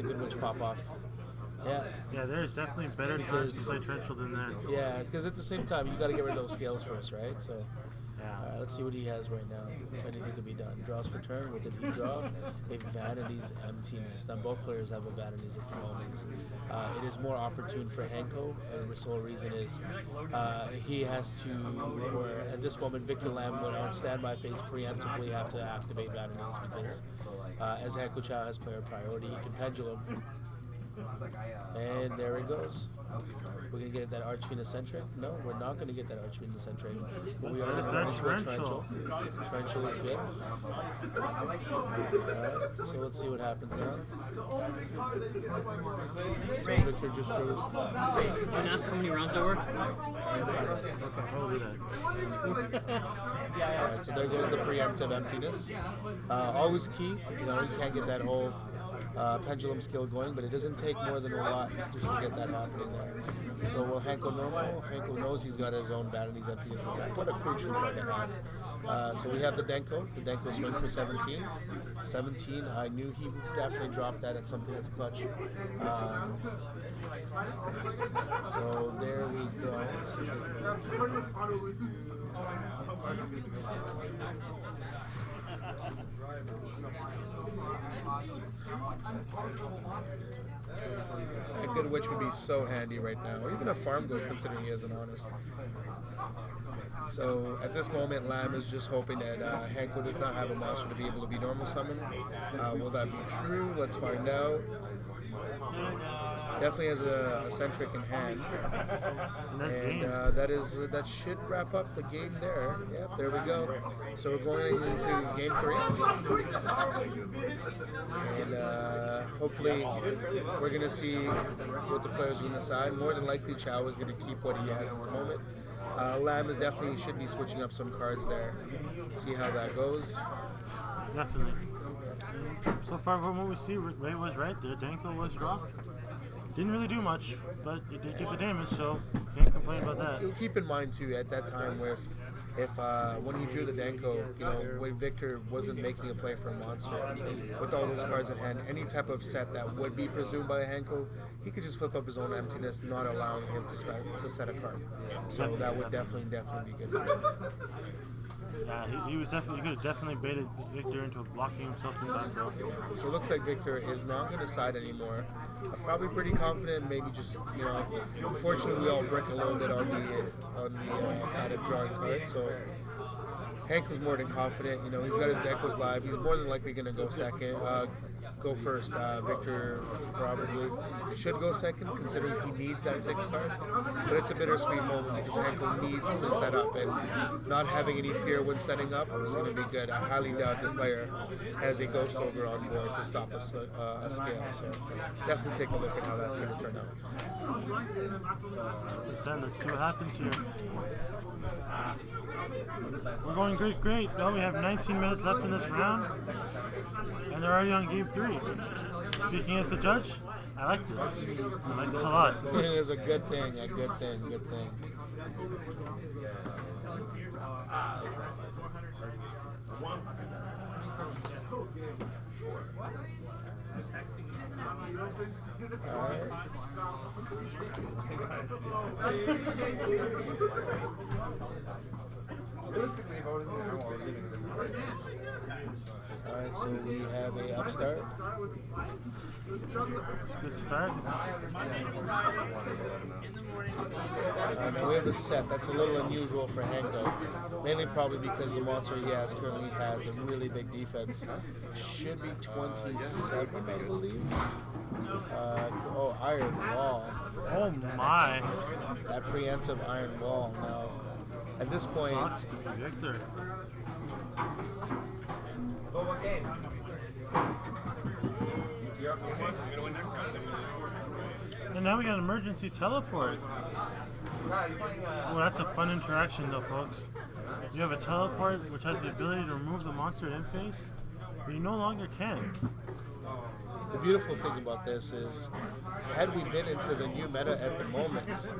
the Good Witch pop off. Yeah. Yeah, there's definitely better cards to play Torrential than that. Yeah, because at the same time, you got to get rid of those scales first, right? So, yeah. Let's see what he has right now. If anything can be done. Draws for turn. What did he draw? A Vanity's Emptiness. Now, both players have a Vanity's at the moment. It is more opportune for Hanko, and the sole reason is he has to, or at this moment, Victor Lamb would on standby phase preemptively have to activate Vanities because as Hanko Chow has player priority, he can pendulum. And there it goes. We're going to get that Archfiend Eccentric? No, we're not going to get that Archfiend Eccentric. But we are going to go into a Torrential. Torrential is good. Alright, so let's see what happens now. So Victor just drew. Can you ask how many rounds there were? Okay, I'll do that. Alright, so there goes the preemptive emptiness. Always key. You know, you can't get that whole pendulum skill going, but it doesn't take more than a lot just to get that happening there. So will Hanko know? Hanko knows he's got his own Vanity's Emptiness. What a crucial card to have. So we have the Denko. The Denko swing for 17. 17, I knew he would definitely drop that at something that's clutch. So there we go. Let's take a look. A Good Witch would be so handy right now, or even a Farm Goat considering he isn't honest. So at this moment, Lamb is just hoping that Hanko does not have a monster to be able to be normal summoned. Will that be true? Let's find out. Definitely has a eccentric in hand, and that should wrap up the game there. Yep, there we go. So we're going into game 3, and hopefully we're going to see what the players are going to decide. More than likely, Chow is going to keep what he has at the moment. Lamb is definitely should be switching up some cards there. See how that goes. Definitely. So far, from what we see, Ray was right there. Denko was dropped. Didn't really do much, but it did give the damage, so can't complain about that. Keep in mind too, at that time, where if when he drew the Denko, you know, when Victor wasn't making a play for a monster, with all those cards in hand, any type of set that would be presumed by a Hanko, he could just flip up his own emptiness, not allowing him to set a card. So that would definitely be good for him. Yeah, he was definitely, he could have definitely baited Victor into blocking himself in that throw. So it looks like Victor is not going to side anymore. I'm probably pretty confident, maybe just, you know, unfortunately we all brick a little bit on the side of drawing cards, so Hank was more than confident. You know, he's got his Deckos live. He's more than likely going to go second. Go first. Victor probably should go second, considering he needs that 6 card. But it's a bittersweet moment because Hanko needs to set up, and not having any fear when setting up is going to be good. I highly doubt the player has a Ghost Ogre on board to stop a scale. So definitely take a look at how that's going to turn out. Let's see what happens here. We're going great. Well, we have 19 minutes left in this round, and they're already on game 3. Speaking as the judge, I like this. I like this a lot. It is a good thing, good thing. Alright, so we have a upstart. Good start. Now we have a set. That's a little unusual for Hanko. Mainly probably because the monster he has currently has a really big defense. Should be 27, I believe. Iron Wall. Oh my. That preemptive Iron Wall. Now, at this point... Victor. And now we got emergency teleport. Oh, that's a fun interaction though, folks. You have a teleport which has the ability to remove the monster at end phase, but you no longer can. The beautiful thing about this is, had we been into the new meta at the moment,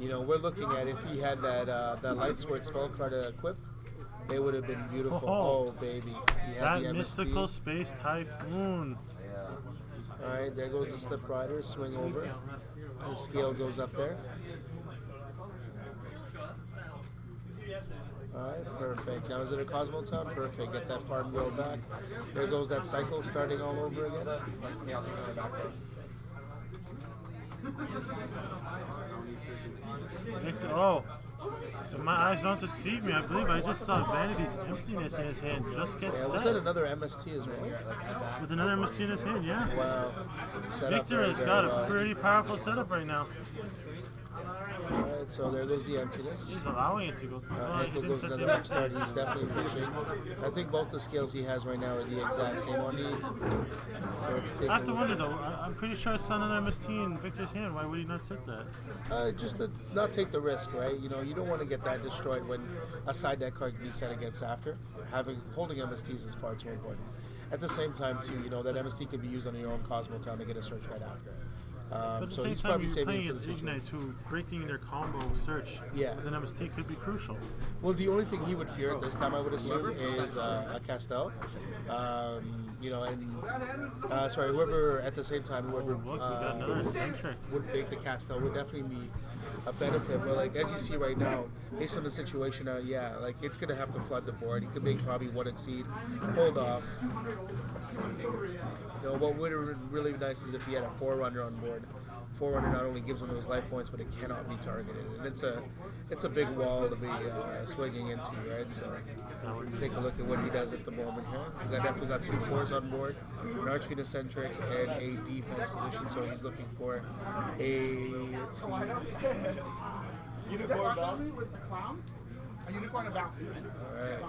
you know, we're looking at if he had that Light Sword spell card equipped, it would have been beautiful. Oh baby. That mystical space typhoon. Alright, there goes the slip rider, swing over. The scale goes up there. Alright, perfect. Now is it a Cosmoton? Perfect. Get that farm wheel back. There goes that cycle starting all over again. Oh, if my eyes don't deceive me, I believe I just saw Vanity's emptiness in his hand just get Yeah, was set. that another MST as well? With another MST in his hand, yeah. Wow. Set up Victor very, has very got a well. pretty powerful setup right now. Alright, so there goes the emptiness. He's allowing it to go. Ankle goes another upstart. He's definitely fishing. I think both the scales he has right now are the exact same on me. So it's taking. I have to wonder though. I'm pretty sure I saw another MST in Victor's hand. Why would he not set that? Just to not take the risk, right? You know, you don't want to get that destroyed when a side deck card can be set against after. Holding MSTs is far too important. At the same time, too, you know, that MST could be used on your own Cosmoton to get a search right after. But at the So same he's time, probably you're saving playing it for the against situation. Ignites who breaking their combo search with an MST could be crucial. Well, the only thing he would fear at this time, I would assume, is a Castel. You know, and sorry, whoever at the same time, whoever Look, we got another eccentric. would make the Castel would definitely be a benefit. But like as you see right now, based on the situation, yeah, like it's gonna have to flood the board. He could make probably one exceed, hold off. You know, what would really be nice is if he had a Forerunner on board. Forerunner not only gives him those life points, but it cannot be targeted, and it's a big wall to be swinging into, right? So let's take a look at what he does at the moment here. He's definitely got 2 4s on board, an Archfiend eccentric, and a defense position. So he's looking for a let's see. Unicorn Valkyrie with the clown? A unicorn of Valkyrie. All right.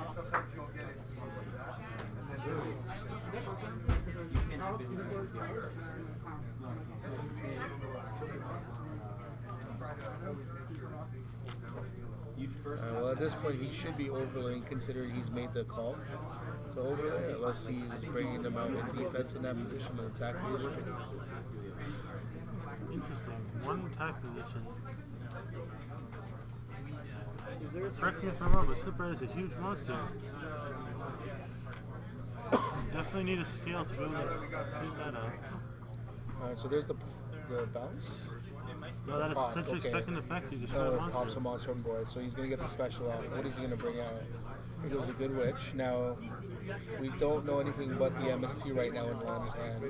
Well, at this point, he should be overlaying, considering he's made the call. So overlay, unless he's bringing them out in defense in that position, an attack position. Interesting. One attack position. Correct me if I'm wrong, but Slipper is a huge monster. Definitely need a scale to be able to beat that up. Alright, so there's the bounce. No, that is Pop, eccentric okay. second effect. He destroyed a Pops monster. a monster on board, so he's going to get the special off. What is he going to bring out? Here goes a good witch. Now, we don't know anything but the MST right now in Lam's hand.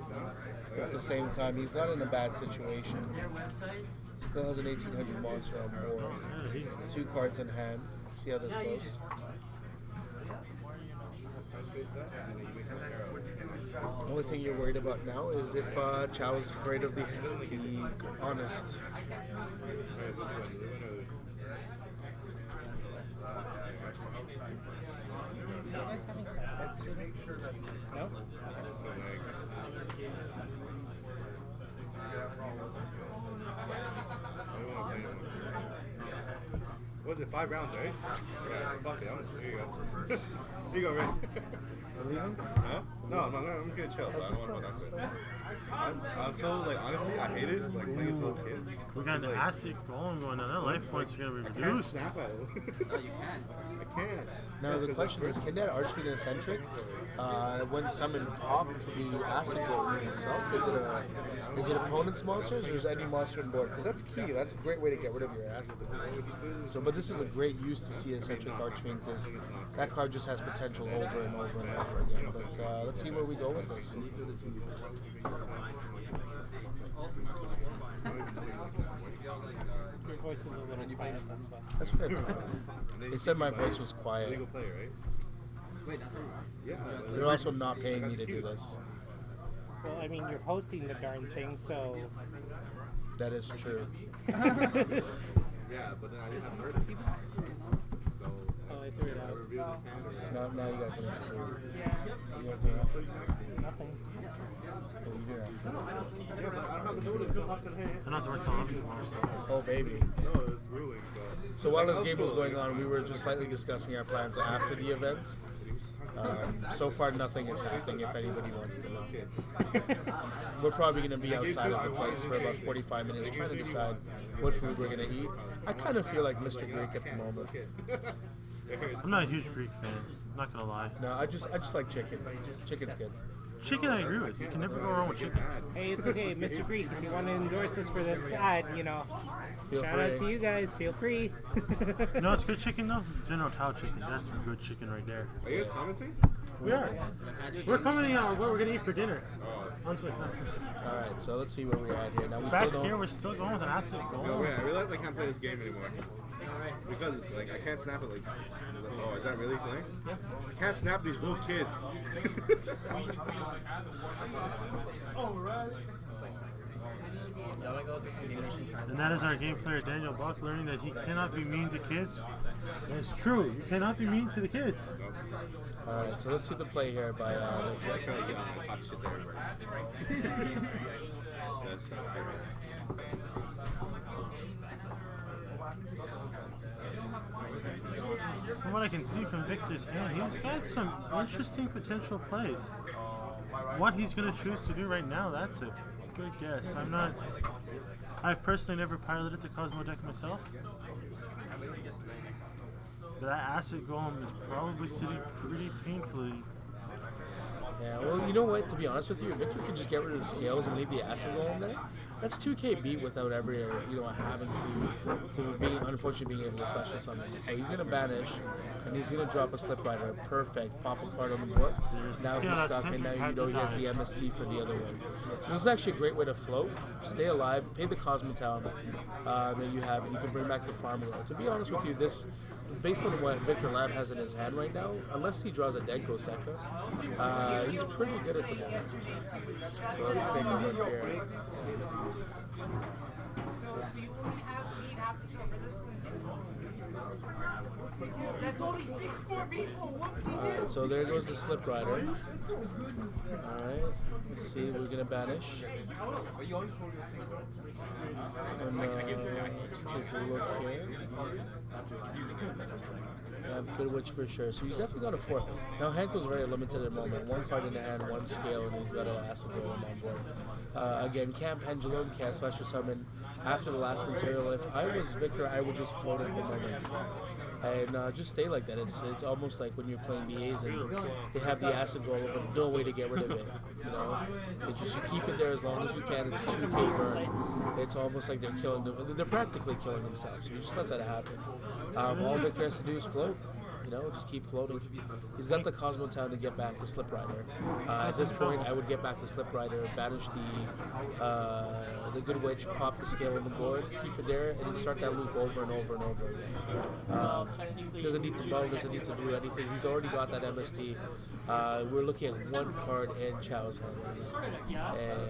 But at the same time, he's not in a bad situation. Still has an 1800 monster on board. 2 cards in hand. See how this goes. The only thing you're worried about now is if Chow is afraid of the honest. You guys having side bets today? No? What was it, 5 rounds, right? Yeah, so fuck it. Here you go. Here you go, Ray. Huh? No, I'm gonna chill, but I don't want to go that way. I'm so, like, honestly, I hate it, like, playing as little kids. We got an acid golem going on. That life points are going to be I can't reduced. snap at it. Oh, you can. I can't. Now the question is, can that Archfiend eccentric, when summoned, pop the acid golem itself? Is it opponent's monsters or is any monster on board? Because that's key. That's a great way to get rid of your acid. So, but this is a great use to see eccentric Archfiend because that card just has potential over and over and over again. But let's see where we go with this. Your voice is a little quiet, that's why. That's what I thought. They said my voice was quiet. Legal player, right? Wait, that's what Yeah. They're also not paying me to do this. Well, I mean, you're hosting the darn thing, so... That is true. Yeah, but then I didn't have heard it. So, Oh, I threw it I out. revealed this hand or Now you guys are not true. You guys Nothing. Yeah, but I don't have a notice till after the hand. They're not the right till 11 tomorrow. So. Oh, baby. No, it's ruling, so. So while this game was going on, we were just slightly discussing our plans after the event. So far, nothing is happening if anybody wants to know. We're probably going to be outside of the place for about 45 minutes trying to decide what food we're going to eat. I kind of feel like Mr. Greek at the moment. I'm not a huge Greek fan. Not gonna lie. No, I just like chicken. Chicken's good. Chicken, I agree with. You can never go wrong with chicken. Hey, it's okay, Mr. Greek. If you want to endorse us for this ad, you know, Feel shout out free. to you guys. Feel free. You know what's good chicken though? General Tao chicken. That's some good chicken right there. Are you guys commenting? We are. We're commenting on what we're gonna eat for dinner. On Twitter. All right, so let's see where we're at here. Now we Back still here, don't. we're still going with an acid No, goal. wait, I realize I can't play this game anymore. Because it's like, I can't snap it like, oh, is that really playing? Yes. I can't snap these little kids. And that is our game player Daniel Buck learning that he cannot be mean to kids. That's true. You cannot be mean to the kids. All right, so let's see the play here by I'm trying to get on the top shit there. That's not fair. From what I can see from Victor's hand, he's got some interesting potential plays. What he's going to choose to do right now, that's a good guess. I've personally never piloted the Cosmo deck myself. But that acid golem is probably sitting pretty painfully. Yeah, well, you know what? To be honest with you, Victor could just get rid of the scales and leave the acid golem there. That's 2K beat without ever, having unfortunately being able to special summon. So he's gonna banish, and he's gonna drop a slip rider. Perfect. Pop a card on the board. Now he's stuck, and now he has the MST for the other one. So this is actually a great way to float, stay alive, pay the Cosmo Town that you have, and you can bring back the farm roll. To be honest with you, this, based on what Victor Lamb has in his hand right now, unless he draws a Denko Sekka, he's pretty good at the moment. So let's take a look here. Alright, so there goes the Slip Rider. Alright, let's see, we're gonna banish. And let's take a look here. Yeah, good witch for sure. So he's definitely got a 4. Now Hanko's very limited at the moment. 1 card in the hand, 1 scale, and he's got an acid golem on board. Again, can't pendulum, can't special summon. After the last material, if I was Victor, I would just float at the moment. And just stay like that. It's almost like when you're playing BAs and they have the acid golem, but no way to get rid of it. It's just you keep it there as long as you can. It's 2K burn. It's almost like they're killing them. They're practically killing themselves. So you just let that happen. All Victor has to do is float. Just keep floating. He's got the Cosmo Town to get back the Slip Rider. At this point, I would get back the Slip Rider, banish the Good Witch, pop the scale on the board, keep it there, and then start that loop over and over and over again. Doesn't need to bow, doesn't need to do anything. He's already got that MST. We're looking at 1 card in Chow's hand. And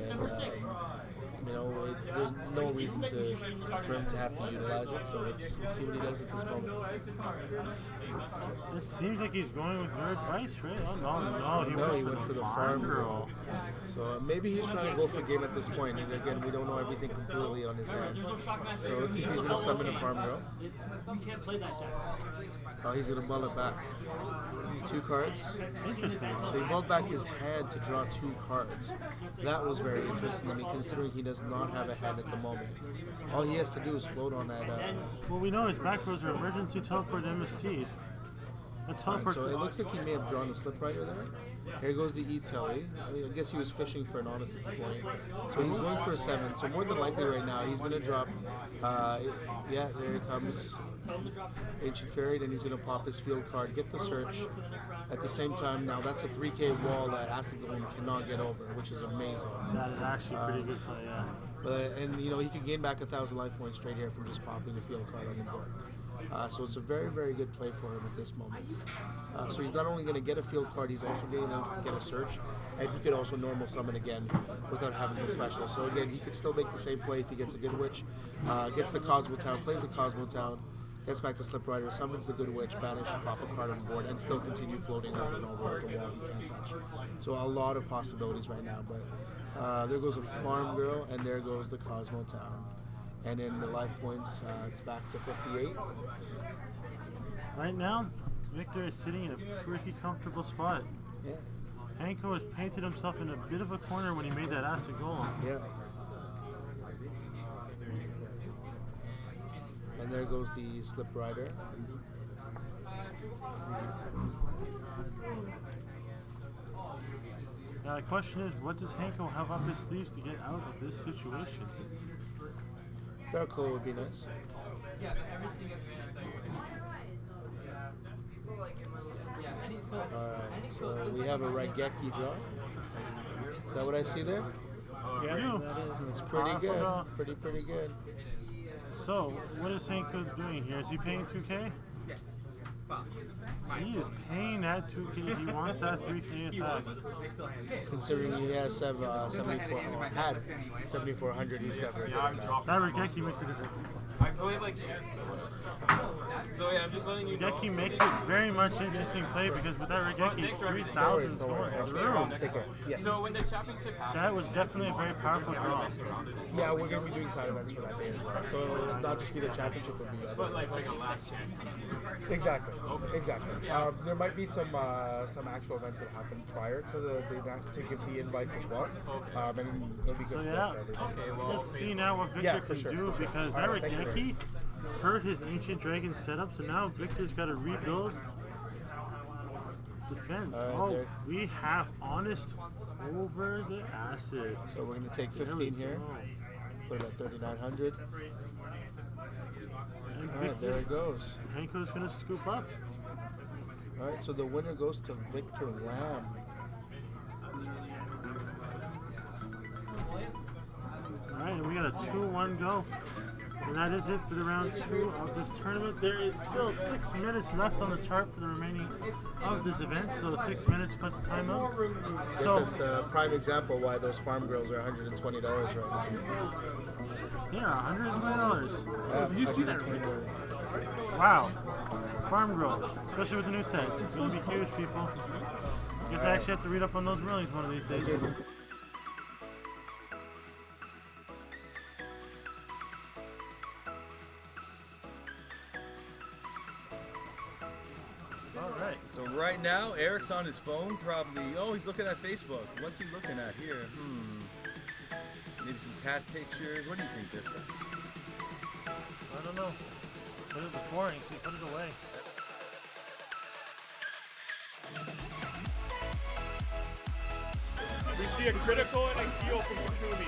there's no reason for him to have to utilize it, so let's see what he does at this moment. It seems like he's going with your advice, right? Oh, no, he went for the farm girl. So maybe he's trying to go for game at this point, and again, we don't know everything completely on his hand. So let's see if he's going to summon a farm girl. Oh, he's going to mull it back. 2 cards. Interesting. So he mulled back his hand to draw 2 cards. That was very interesting. Considering he does not have a hand at the moment, all he has to do is float on that. Well, we know his back rows are emergency teleport MSTs. So it looks like he may have drawn a Slip Rider there. Here goes the E-Telly. I guess he was fishing for an honest point. So he's going for a 7. So more than likely right now he's going to drop. Yeah, there he comes. Ancient Fairy. Then he's going to pop his field card, get the search. At the same time, now that's a 3K wall that Acid Golem cannot get over, which is amazing. That is actually pretty good play, yeah. And he can gain back 1,000 life points straight here from just popping the field card on the board. So it's a very, very good play for him at this moment. So he's not only going to get a field card, he's also going to get a search, and he could also normal summon again without having the special. So again, he could still make the same play if he gets a Good Witch, gets the Cosmo Town, plays the Cosmo Town, gets back to Slip Rider, summons the Good Witch, banish, pop a card on the board, and still continue floating over and over at the wall he can't touch. So a lot of possibilities right now, but there goes a Farm Girl, and there goes the Cosmo Town. And in the life points, it's back to 58. Right now, Victor is sitting in a pretty comfortable spot. Yeah. Hanko has painted himself in a bit of a corner when he made that acid golem. Yeah. And there goes the Slip Rider. Now the question is, what does Hanko have up his sleeves to get out of this situation? Dark Hole would be nice. Alright, so we have a Raigeki draw. Is that what I see there? Yeah, Yeah, that that is. It's pretty good. Awesome. Pretty good. So, what is Hanko doing here? Is he paying 2K? He is paying that 2K. He wants that 3K attack. Considering he has 74, or had 7,400, he's definitely Yeah, I'm good. dropping. That Regeki makes it different. I play like shit. So yeah, I'm just letting you know. Regeki makes it very much interesting play because with that Regeki, 3,000 going through. Take care. Yes. So when the championship That was definitely a very powerful draw. Yeah, we're going to be doing side events for that day as well. So it'll not just be the championship, it'll be but other. like a last chance. Exactly. There might be some actual events that happen prior to the event to give the invites as well. And it'll be good So stuff yeah, for everybody. Okay, well, let's see now what Victor Yeah, for can sure, do for sure. because that Alright, thank you, Regeki hurt his Ancient Dragon setup, so now Victor's got to rebuild defense. Alright, there. We have Honest over the Acid. So we're going to take There we 15 here. go. Put it at 3,900. And Alright, there Victor, it goes. Hanko's going to scoop up. Alright, so the winner goes to Victor Lamb. Alright, and we got a 2-1 go. And that is it for the round 2 of this tournament. There is still 6 minutes left on the chart for the remaining of this event, so 6 minutes plus the timeout. I guess So, that's a prime example why those farm grills are $120 right now. yeah, $120. Yeah, Did you see that? $120. Wow. Farm Grill, especially with the new set. It's going to be huge, people. Guess I actually have to read up on those rulings one of these days. Alright. So right now, Eric's on his phone, probably. Oh, he's looking at Facebook. What's he looking at here? Maybe some cat pictures. What do you think, Victor? I don't know. Put it before and put it away. We see a critical and a heal from Takumi.